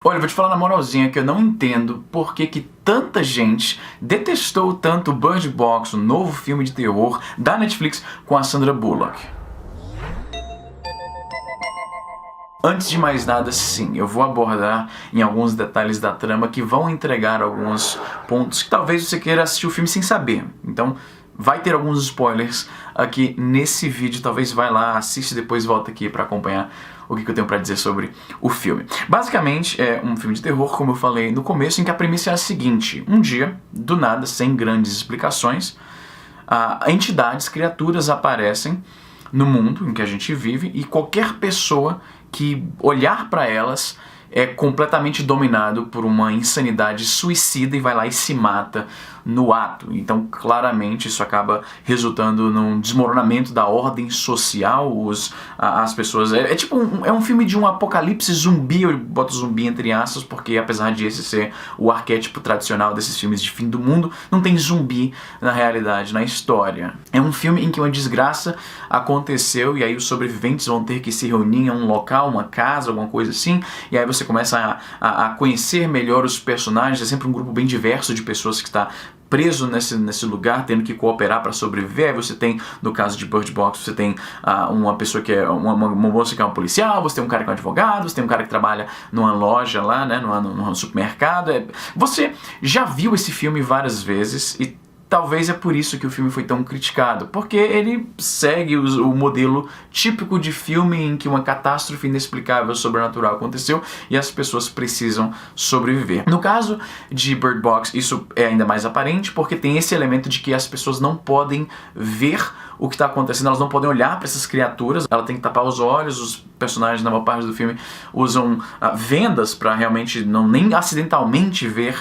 Olha, eu vou te falar na moralzinha que eu não entendo por que tanta gente detestou tanto Bird Box, o novo filme de terror da Netflix com a Sandra Bullock. Antes de mais nada, sim, eu vou abordar em alguns detalhes da trama que vão entregar alguns pontos que talvez você queira assistir o filme sem saber. Então, vai ter alguns spoilers aqui nesse vídeo, talvez vai lá, assiste e depois volta aqui pra acompanhar o que eu tenho pra dizer sobre o filme. Basicamente, é um filme de terror, como eu falei no começo, em que a premissa é a seguinte: um dia, do nada, sem grandes explicações, entidades, criaturas aparecem no mundo em que a gente vive e qualquer pessoa que olhar pra elas é completamente dominado por uma insanidade suicida e vai lá e se mata no ato. Então, claramente, isso acaba resultando num desmoronamento da ordem social. As pessoas... É tipo um filme de um apocalipse zumbi, eu boto zumbi entre aspas, porque apesar de esse ser o arquétipo tradicional desses filmes de fim do mundo, não tem zumbi na realidade, na história. É um filme em que uma desgraça aconteceu e aí os sobreviventes vão ter que se reunir em um local, uma casa, alguma coisa assim, e aí você começa a conhecer melhor os personagens. É sempre um grupo bem diverso de pessoas que está preso nesse lugar, tendo que cooperar para sobreviver. Aí você tem, no caso de Bird Box, você tem uma pessoa que é uma moça que é um policial, você tem um cara que é um advogado, você tem um cara que trabalha numa loja lá, né, num supermercado. Você já viu esse filme várias vezes e talvez é por isso que o filme foi tão criticado, porque ele segue o modelo típico de filme em que uma catástrofe inexplicável sobrenatural aconteceu e as pessoas precisam sobreviver. No caso de Bird Box, isso é ainda mais aparente, porque tem esse elemento de que as pessoas não podem ver o que está acontecendo, elas não podem olhar para essas criaturas, ela tem que tapar os olhos. Os personagens, na maior parte do filme, usam vendas para realmente nem acidentalmente ver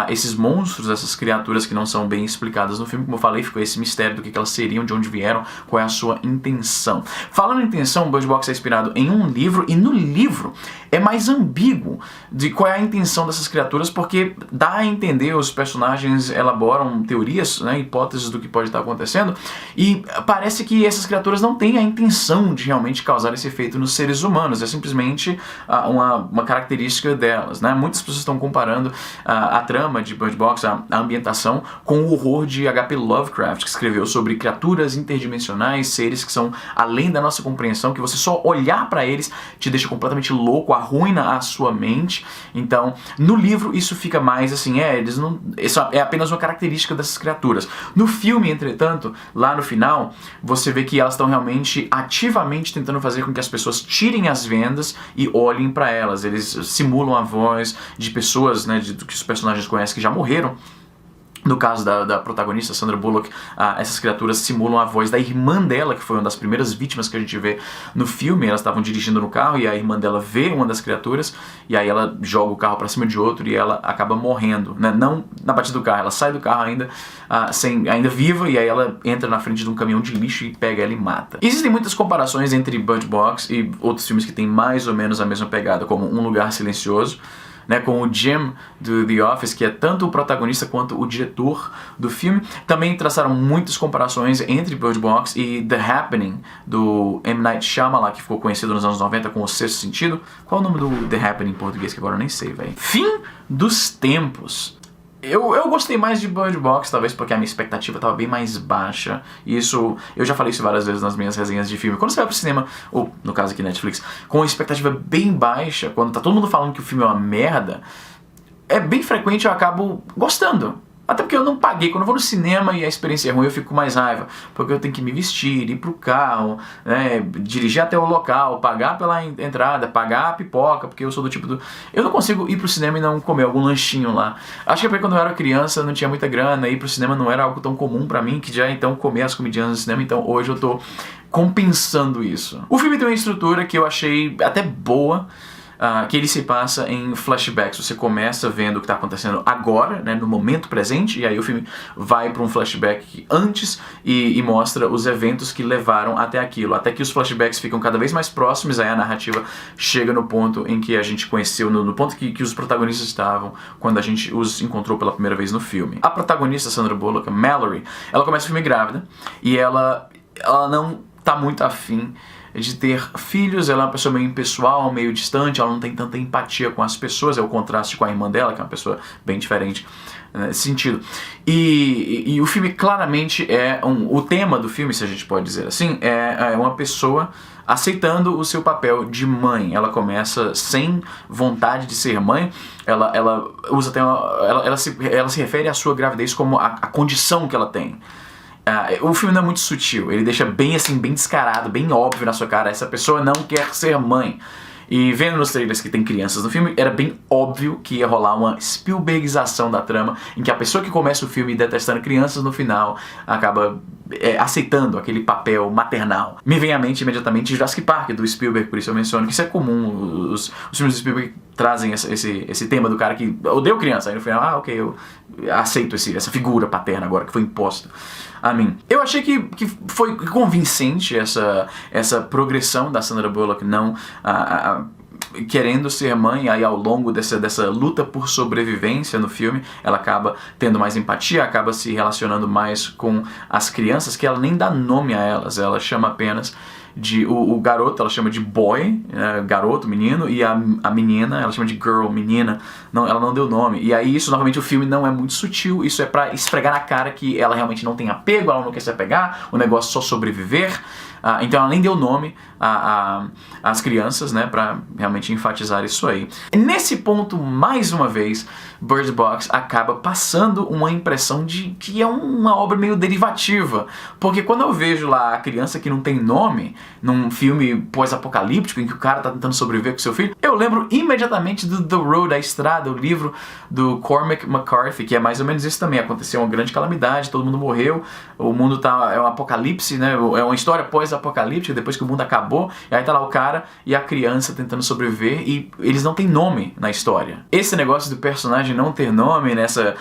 esses monstros, essas criaturas que não são bem explicadas no filme. Como eu falei, ficou esse mistério do que elas seriam, de onde vieram, qual é a sua intenção. Falando em intenção, Bird Box é inspirado em um livro, e no livro é mais ambíguo de qual é a intenção dessas criaturas, porque dá a entender, os personagens elaboram teorias, né, hipóteses do que pode estar acontecendo, e parece que essas criaturas não têm a intenção de realmente causar esse efeito nos seres humanos, é simplesmente uma característica delas, né? Muitas pessoas estão comparando a trama de Bird Box, a ambientação, com o horror de H.P. Lovecraft, que escreveu sobre criaturas interdimensionais, seres que são além da nossa compreensão, que você só olhar para eles te deixa completamente louco, arruina a sua mente. Então, no livro isso fica mais assim, isso é apenas uma característica dessas criaturas. No filme, entretanto, lá no final, você vê que elas estão realmente ativamente tentando fazer com que as pessoas tirem as vendas e olhem para elas. Eles simulam a voz de pessoas, né, que os personagens conhecem que já morreram. No caso da protagonista, Sandra Bullock, essas criaturas simulam a voz da irmã dela, que foi uma das primeiras vítimas que a gente vê no filme. Elas estavam dirigindo no carro e a irmã dela vê uma das criaturas e aí ela joga o carro pra cima de outro e ela acaba morrendo, né? Não na batida do carro, ela sai do carro ainda viva, e aí ela entra na frente de um caminhão de lixo e pega ela e mata. Existem muitas comparações entre Bird Box e outros filmes que têm mais ou menos a mesma pegada, como Um Lugar Silencioso, né, com o Jim do The Office, que é tanto o protagonista quanto o diretor do filme. Também traçaram muitas comparações entre Bird Box e The Happening, do M. Night Shyamalan, que ficou conhecido nos anos 90 com O Sexto Sentido. Qual é o nome do The Happening em português, que agora eu nem sei, velho? Fim dos tempos. Eu gostei mais de Bird Box, talvez porque a minha expectativa estava bem mais baixa. E isso, eu já falei isso várias vezes nas minhas resenhas de filme. Quando você vai pro cinema, ou no caso aqui Netflix, com a expectativa bem baixa, quando tá todo mundo falando que o filme é uma merda, é bem frequente eu acabo gostando. Até porque eu não paguei. Quando eu vou no cinema e a experiência é ruim, eu fico com mais raiva. Porque eu tenho que me vestir, ir pro carro, né, dirigir até o local, pagar pela entrada, pagar a pipoca, porque eu sou do tipo do... Eu não consigo ir pro cinema e não comer algum lanchinho lá. Acho que é porque quando eu era criança não tinha muita grana, ir pro cinema não era algo tão comum pra mim, que já então comer as comidinhas no cinema, então hoje eu tô compensando isso. O filme tem uma estrutura que eu achei até boa, que ele se passa em flashbacks. Você começa vendo o que está acontecendo agora, né, no momento presente, e aí o filme vai para um flashback antes e mostra os eventos que levaram até aquilo, até que os flashbacks ficam cada vez mais próximos. Aí a narrativa chega no ponto em que a gente conheceu, no ponto que os protagonistas estavam quando a gente os encontrou pela primeira vez no filme. A protagonista, Sandra Bullock, a Mallory, ela começa o filme grávida e ela não tá muito afim de ter filhos. Ela é uma pessoa meio impessoal, meio distante, ela não tem tanta empatia com as pessoas, é o contraste com a irmã dela, que é uma pessoa bem diferente nesse sentido. E o filme claramente o tema do filme, se a gente pode dizer assim, é uma pessoa aceitando o seu papel de mãe. Ela começa sem vontade de ser mãe, ela usa até ela se refere à sua gravidez como a condição que ela tem. O filme não é muito sutil, ele deixa bem assim, bem descarado, bem óbvio na sua cara, essa pessoa não quer ser mãe. E vendo nos trailers que tem crianças no filme, era bem óbvio que ia rolar uma Spielbergização da trama, em que a pessoa que começa o filme detestando crianças, no final acaba aceitando aquele papel maternal. Me vem à mente imediatamente Jurassic Park, do Spielberg, por isso eu menciono que isso é comum, os filmes do Spielberg trazem esse tema do cara que odeia criança, aí no final, ok, eu aceito essa figura paterna agora que foi imposta a mim. Eu achei que foi convincente essa progressão da Sandra Bullock não querendo ser mãe, aí ao longo dessa luta por sobrevivência no filme, ela acaba tendo mais empatia, acaba se relacionando mais com as crianças, que ela nem dá nome a elas, ela chama apenas de o garoto, ela chama de boy, garoto, menino, e a menina, ela chama de girl, menina, não, ela não deu nome. E aí isso, novamente, o filme não é muito sutil, isso é pra esfregar na cara que ela realmente não tem apego, ela não quer se apegar, o negócio é só sobreviver. Então ela nem deu nome às crianças, né, pra realmente enfatizar isso aí. E nesse ponto, mais uma vez, Bird Box acaba passando uma impressão de que é uma obra meio derivativa, porque quando eu vejo lá a criança que não tem nome, num filme pós-apocalíptico, em que o cara tá tentando sobreviver com seu filho, eu lembro imediatamente do The Road, a Estrada, o livro do Cormac McCarthy, que é mais ou menos isso também. Aconteceu uma grande calamidade, todo mundo morreu, o mundo é um apocalipse, né, é uma história pós-apocalíptica, depois que o mundo acabou, e aí tá lá o cara e a criança tentando sobreviver, e eles não têm nome na história. Esse negócio do personagem não ter nome nessa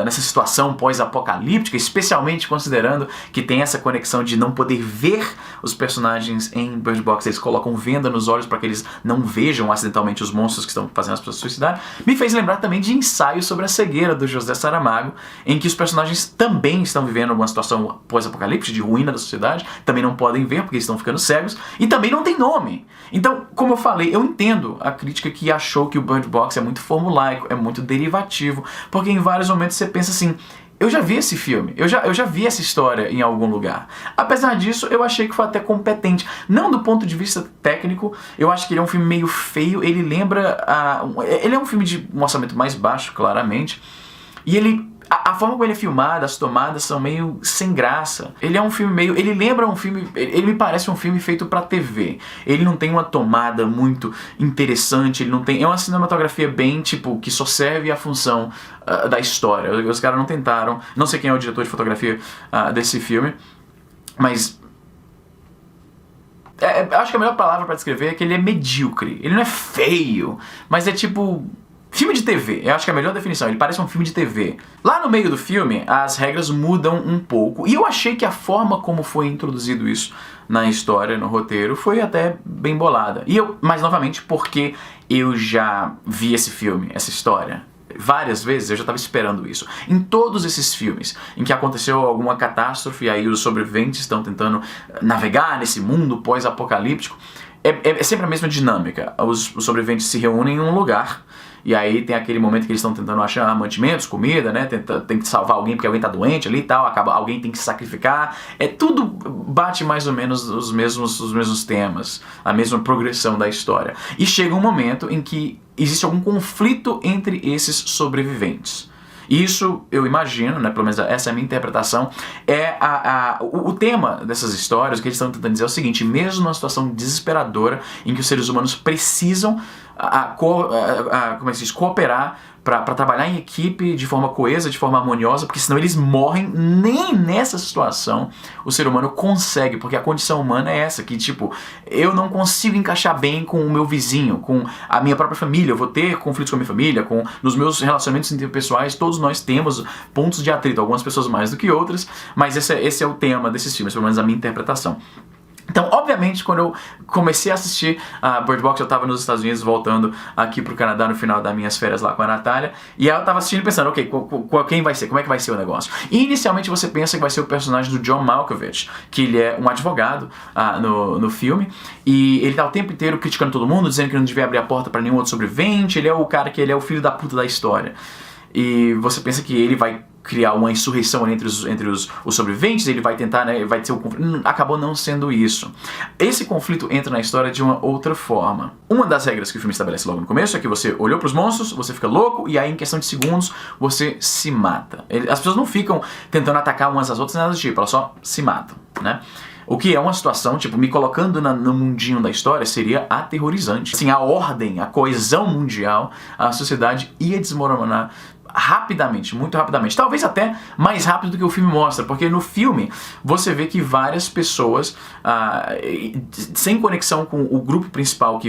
situação pós-apocalíptica, especialmente considerando que tem essa conexão de não poder ver os personagens em Bird Box, eles colocam venda nos olhos para que eles não vejam acidentalmente os monstros que estão fazendo as pessoas suicidarem, me fez lembrar também de Ensaio sobre a Cegueira, do José Saramago, em que os personagens também estão vivendo uma situação pós-apocalíptica, de ruína da sociedade, também não podem ver porque eles estão ficando cegos, e também não tem nome. Então, como eu falei, eu entendo a crítica que achou que o Bird Box é muito formulaico, é muito derivativo, porque em vários momentos você pensa assim, eu já vi esse filme, eu já vi essa história em algum lugar. Apesar disso, eu achei que foi até competente. Não do ponto de vista técnico, eu acho que ele é um filme meio feio, ele lembra... ele é um filme de um orçamento mais baixo, claramente, e a forma como ele é filmado, as tomadas são meio sem graça. Ele é um filme meio... Ele lembra um filme... Ele me parece um filme feito pra TV. Ele não tem uma tomada muito interessante, ele não tem... É uma cinematografia bem, tipo, que só serve à função da história. Os caras não tentaram... Não sei quem é o diretor de fotografia desse filme, mas... acho que a melhor palavra pra descrever é que ele é medíocre. Ele não é feio, mas é tipo... Filme de TV, eu acho que é a melhor definição, ele parece um filme de TV. Lá no meio do filme, as regras mudam um pouco, e eu achei que a forma como foi introduzido isso na história, no roteiro, foi até bem bolada. Mas novamente, porque eu já vi esse filme, essa história, várias vezes, eu já estava esperando isso. Em todos esses filmes em que aconteceu alguma catástrofe, e aí os sobreviventes estão tentando navegar nesse mundo pós-apocalíptico, é sempre a mesma dinâmica. Os sobreviventes se reúnem em um lugar, e aí tem aquele momento que eles estão tentando achar mantimentos, comida, né? Tem que salvar alguém porque alguém tá doente ali e tal, alguém tem que se sacrificar. Tudo bate mais ou menos os mesmos temas, a mesma progressão da história. E chega um momento em que existe algum conflito entre esses sobreviventes. Isso, eu imagino, né, pelo menos essa é a minha interpretação, o tema dessas histórias, o que eles estão tentando dizer é o seguinte: mesmo numa situação desesperadora em que os seres humanos precisam como é que se diz, cooperar para trabalhar em equipe de forma coesa, de forma harmoniosa, porque senão eles morrem. Nem nessa situação o ser humano consegue, porque a condição humana é essa, que tipo, eu não consigo encaixar bem com o meu vizinho, com a minha própria família, eu vou ter conflitos com a minha família, nos meus relacionamentos interpessoais, todos nós temos pontos de atrito, algumas pessoas mais do que outras, mas esse é o tema desses filmes, pelo menos a minha interpretação. Então, obviamente, quando eu comecei a assistir a Bird Box, eu estava nos Estados Unidos, voltando aqui pro Canadá no final das minhas férias lá com a Natália, e aí eu estava assistindo pensando, ok, quem vai ser? Como é que vai ser o negócio? E inicialmente você pensa que vai ser o personagem do John Malkovich, que ele é um advogado no filme, e ele tá o tempo inteiro criticando todo mundo, dizendo que não devia abrir a porta para nenhum outro sobrevivente, ele é o cara que ele é o filho da puta da história. E você pensa que ele vai criar uma insurreição entre os sobreviventes, ele vai tentar, né, vai ter o conflito. Acabou não sendo isso. Esse conflito entra na história de uma outra forma. Uma das regras que o filme estabelece logo no começo é que você olhou pros monstros, você fica louco, e aí em questão de segundos você se mata. As pessoas não ficam tentando atacar umas às outras, nada do tipo, elas só se matam, né? O que é uma situação, tipo, me colocando no mundinho da história, seria aterrorizante. Assim, a ordem, a coesão mundial, a sociedade ia desmoronar rapidamente, muito rapidamente. Talvez até mais rápido do que o filme mostra, porque no filme você vê que várias pessoas, sem conexão com o grupo principal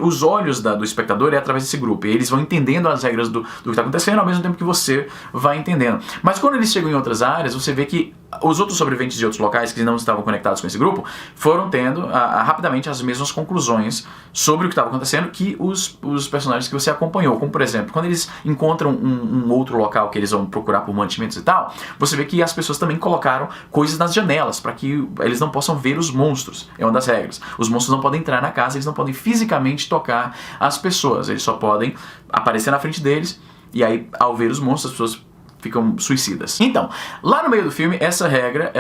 os olhos do espectador é através desse grupo, e eles vão entendendo as regras do que está acontecendo ao mesmo tempo que você vai entendendo. Mas quando eles chegam em outras áreas, você vê que os outros sobreviventes de outros locais que não estavam conectados com esse grupo foram tendo rapidamente as mesmas conclusões sobre o que estava acontecendo que os personagens que você acompanhou. Como, por exemplo, quando eles encontram um outro local que eles vão procurar por mantimentos e tal, você vê que as pessoas também colocaram coisas nas janelas para que eles não possam ver os monstros. É uma das regras. Os monstros não podem entrar na casa, eles não podem fisicamente tocar as pessoas. Eles só podem aparecer na frente deles, e aí, ao ver os monstros, as pessoas ficam suicidas. Então, lá no meio do filme, essa regra,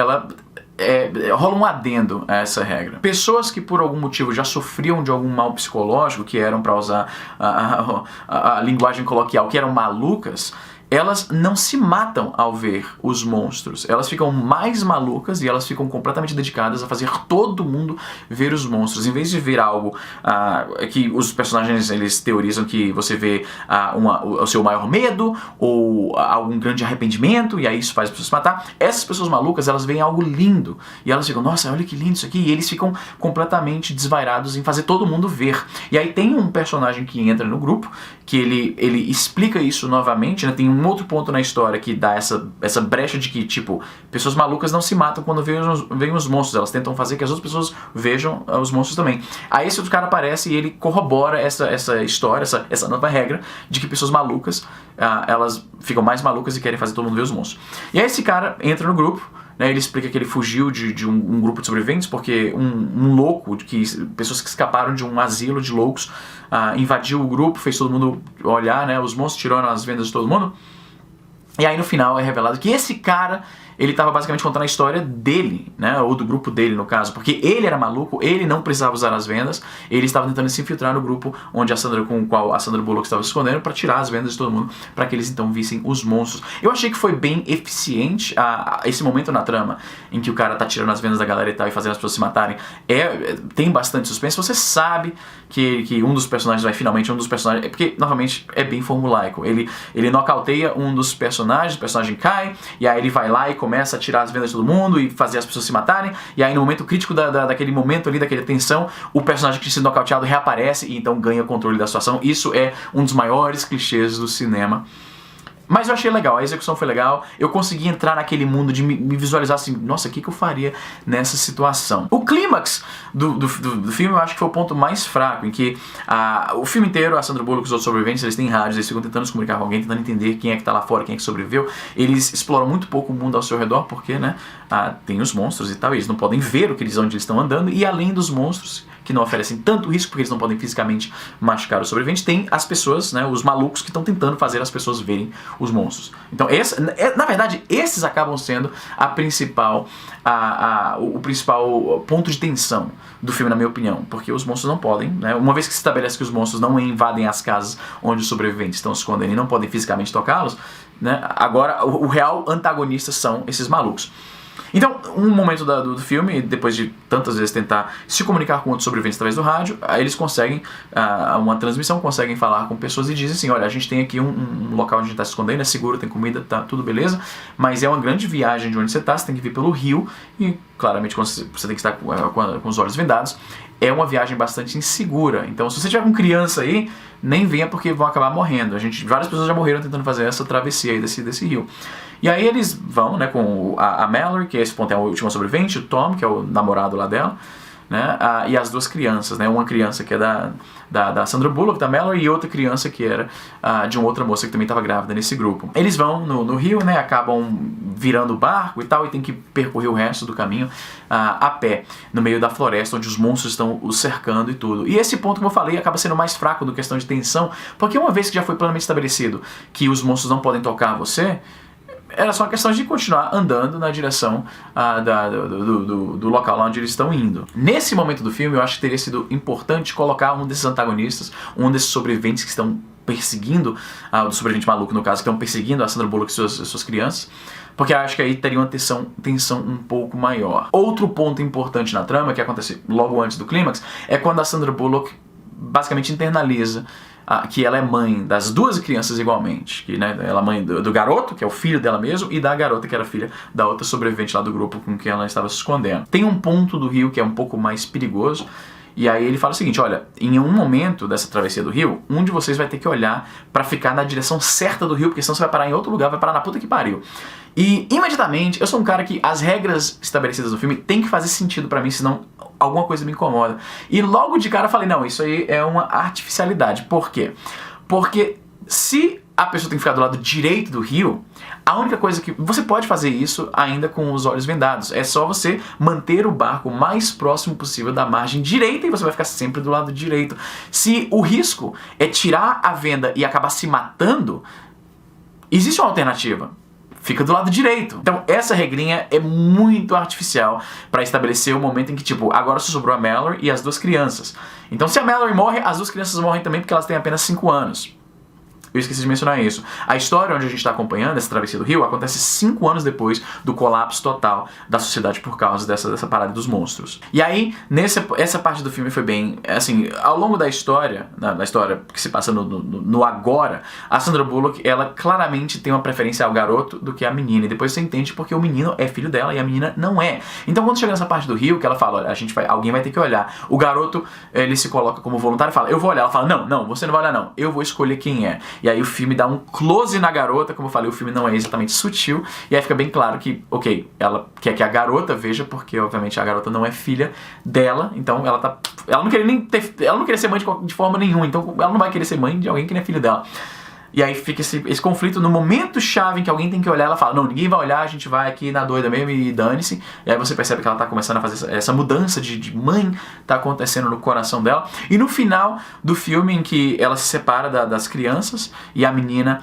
rola um adendo a essa regra. Pessoas que por algum motivo já sofriam de algum mal psicológico, que eram, para usar a linguagem coloquial, que eram malucas, elas não se matam ao ver os monstros. Elas ficam mais malucas e elas ficam completamente dedicadas a fazer todo mundo ver os monstros. Em vez de ver algo que os personagens eles teorizam que você vê o seu maior medo ou algum grande arrependimento, e aí isso faz as pessoas se matar, essas pessoas malucas, elas veem algo lindo e elas ficam, nossa, olha que lindo isso aqui, e eles ficam completamente desvairados em fazer todo mundo ver. E aí tem um personagem que entra no grupo que ele explica isso novamente, né? Tem um outro ponto na história que dá essa brecha de que, tipo, pessoas malucas não se matam quando veem os monstros, elas tentam fazer que as outras pessoas vejam os monstros também. Aí esse outro cara aparece e ele corrobora essa história, essa nova regra de que pessoas malucas, elas ficam mais malucas e querem fazer todo mundo ver os monstros. E aí esse cara entra no grupo, né, ele explica que ele fugiu de um grupo de sobreviventes porque um louco, pessoas que escaparam de um asilo de loucos, invadiu o grupo, fez todo mundo olhar, né, os monstros tiraram as vendas de todo mundo. E aí no final é revelado que esse cara, ele estava basicamente contando a história dele, né, ou do grupo dele no caso, porque ele era maluco, ele não precisava usar as vendas, ele estava tentando se infiltrar no grupo com o qual a Sandra Bullock estava se escondendo para tirar as vendas de todo mundo, para que eles então vissem os monstros. Eu achei que foi bem eficiente esse momento na trama, em que o cara tá tirando as vendas da galera e tal, e fazendo as pessoas se matarem, tem bastante suspense. Você sabe que um dos personagens vai finalmente, porque novamente é bem formulaico, ele nocauteia um dos personagens, o personagem cai, e aí ele vai lá e começa a tirar as vendas de todo mundo e fazer as pessoas se matarem, e aí no momento crítico daquele momento ali, daquela tensão, o personagem que tinha sido nocauteado reaparece e então ganha controle da situação. Isso é um dos maiores clichês do cinema. Mas eu achei legal, a execução foi legal, eu consegui entrar naquele mundo de me visualizar assim, nossa, o que eu faria nessa situação? O clímax do filme eu acho que foi o ponto mais fraco, em que o filme inteiro, a Sandra Bullock e os outros sobreviventes, eles têm rádios, eles ficam tentando se comunicar com alguém, tentando entender quem é que tá lá fora, quem é que sobreviveu. Eles exploram muito pouco o mundo ao seu redor, porque, né, tem os monstros e tal, e eles não podem ver onde eles estão andando, e além dos monstros, que não oferecem tanto risco porque eles não podem fisicamente machucar os sobreviventes, tem as pessoas, né, os malucos que estão tentando fazer as pessoas verem os monstros. Então, na verdade, esses acabam sendo o principal ponto de tensão do filme, na minha opinião, porque os monstros não podem, né, uma vez que se estabelece que os monstros não invadem as casas onde os sobreviventes estão se escondendo e não podem fisicamente tocá-los, né, agora o real antagonista são esses malucos. Então, um momento do filme, depois de tantas vezes tentar se comunicar com outros sobreviventes através do rádio, aí eles conseguem, uma transmissão, conseguem falar com pessoas e dizem assim, olha, a gente tem aqui um local onde a gente está se escondendo, é seguro, tem comida, tá tudo beleza, mas é uma grande viagem de onde você está, você tem que vir pelo rio, e claramente você tem que estar com os olhos vendados, é uma viagem bastante insegura. Então, se você tiver com criança aí, nem venha porque vão acabar morrendo. Várias pessoas já morreram tentando fazer essa travessia aí desse rio. E aí eles vão, né, com a Mallory, que esse ponto é a última sobrevivente, o Tom, que é o namorado lá dela, né, e as duas crianças, né, uma criança que é da Sandra Bullock, da Mallory, e outra criança que era de uma outra moça que também estava grávida nesse grupo. Eles vão no rio, né, acabam virando o barco e tal, e tem que percorrer o resto do caminho a pé, no meio da floresta, onde os monstros estão os cercando e tudo. E esse ponto, como eu falei, acaba sendo mais fraco do questão de tensão, porque uma vez que já foi plenamente estabelecido que os monstros não podem tocar você, era só uma questão de continuar andando na direção do local lá onde eles estão indo. Nesse momento do filme, eu acho que teria sido importante colocar um desses antagonistas, um desses sobreviventes que estão perseguindo, do sobrevivente maluco no caso, que estão perseguindo a Sandra Bullock e suas crianças, porque eu acho que aí teria uma tensão um pouco maior. Outro ponto importante na trama, que acontece logo antes do clímax, é quando a Sandra Bullock basicamente internaliza que ela é mãe das duas crianças igualmente, que, né, ela é mãe do garoto, que é o filho dela mesmo, e da garota que era filha da outra sobrevivente lá do grupo com quem ela estava se escondendo. Tem um ponto do rio que é um pouco mais perigoso, e aí ele fala o seguinte: olha, em um momento dessa travessia do rio, um de vocês vai ter que olhar pra ficar na direção certa do rio, porque senão você vai parar em outro lugar, vai parar na puta que pariu. E imediatamente, eu sou um cara que as regras estabelecidas no filme tem que fazer sentido pra mim, senão alguma coisa me incomoda. E logo de cara eu falei, não, isso aí é uma artificialidade. Por quê? Porque se a pessoa tem que ficar do lado direito do rio, a única coisa que... Você pode fazer isso ainda com os olhos vendados. É só você manter o barco o mais próximo possível da margem direita e você vai ficar sempre do lado direito. Se o risco é tirar a venda e acabar se matando, existe uma alternativa. Fica do lado direito. Então essa regrinha é muito artificial pra estabelecer o momento em que, tipo, agora só sobrou a Mallory e as duas crianças. Então se a Mallory morre, as duas crianças morrem também porque elas têm apenas 5 anos. Eu esqueci de mencionar isso. A história onde a gente está acompanhando essa travessia do rio acontece 5 anos depois do colapso total da sociedade por causa dessa parada dos monstros. E aí, essa parte do filme foi bem... Assim, ao longo da história, na história que se passa no agora, a Sandra Bullock, ela claramente tem uma preferência ao garoto do que a menina. E depois você entende porque o menino é filho dela e a menina não é. Então quando chega nessa parte do rio, que ela fala, olha, alguém vai ter que olhar. O garoto, ele se coloca como voluntário e fala, eu vou olhar. Ela fala, não, você não vai olhar não. Eu vou escolher quem é. E aí o filme dá um close na garota, como eu falei, o filme não é exatamente sutil, e aí fica bem claro que, ok, ela quer que a garota veja, porque obviamente a garota não é filha dela, então ela não queria ser mãe de forma nenhuma, então ela não vai querer ser mãe de alguém que não é filho dela. E aí fica esse conflito, no momento chave em que alguém tem que olhar, ela fala, não, ninguém vai olhar, a gente vai aqui na doida mesmo e dane-se. E aí você percebe que ela tá começando a fazer essa mudança de mãe, tá acontecendo no coração dela. E no final do filme, em que ela se separa das crianças, e a menina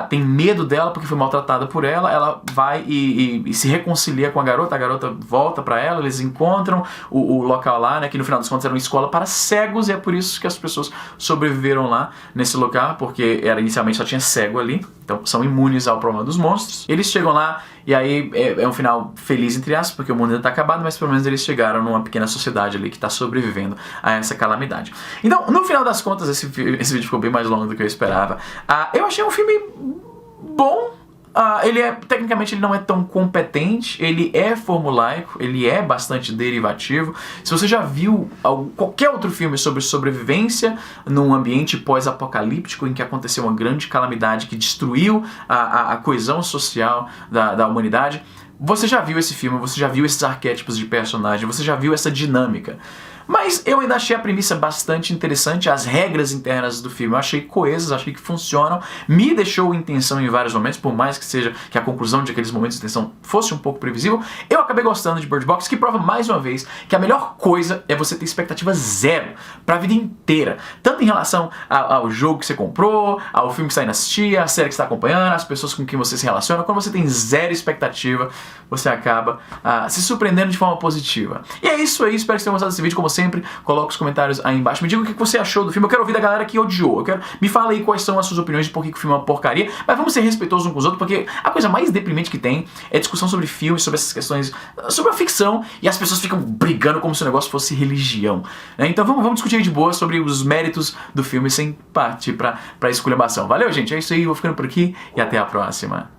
tem medo dela porque foi maltratada por ela vai e se reconcilia com a garota volta pra ela, eles encontram o local lá, né, que no final dos contos era uma escola para cegos, e é por isso que as pessoas sobreviveram lá nesse lugar, porque inicialmente só tinha cego ali, então são imunes ao problema dos monstros. Eles chegam lá e aí é um final feliz, entre aspas, porque o mundo ainda está acabado, mas pelo menos eles chegaram numa pequena sociedade ali que está sobrevivendo a essa calamidade. Então, no final das contas, esse vídeo ficou bem mais longo do que eu esperava. Eu achei um filme bom. Tecnicamente ele não é tão competente, ele é formulaico, ele é bastante derivativo. Se você já viu qualquer outro filme sobre sobrevivência num ambiente pós-apocalíptico em que aconteceu uma grande calamidade que destruiu a coesão social da humanidade, você já viu esse filme, você já viu esses arquétipos de personagem, você já viu essa dinâmica. Mas eu ainda achei a premissa bastante interessante, as regras internas do filme eu achei coesas, achei que funcionam, me deixou em tensão em vários momentos, por mais que a conclusão de aqueles momentos de tensão fosse um pouco previsível. Eu acabei gostando de Bird Box, que prova mais uma vez que a melhor coisa é você ter expectativa zero pra vida inteira, tanto em relação ao jogo que você comprou, ao filme que você está indo assistir, a série que você está acompanhando, as pessoas com quem você se relaciona. Quando você tem zero expectativa, você acaba se surpreendendo de forma positiva. E é isso aí, espero que vocês tenham gostado desse vídeo. Como sempre, coloca os comentários aí embaixo, me diga o que você achou do filme. Eu quero ouvir da galera que odiou, me fala aí quais são as suas opiniões de por que o filme é uma porcaria, mas vamos ser respeitosos uns com os outros, porque a coisa mais deprimente que tem é discussão sobre filmes, sobre essas questões, sobre a ficção, e as pessoas ficam brigando como se o negócio fosse religião, né? Então vamos discutir aí de boa sobre os méritos do filme sem partir pra esculhambação. Valeu, gente, é isso aí, vou ficando por aqui e até a próxima.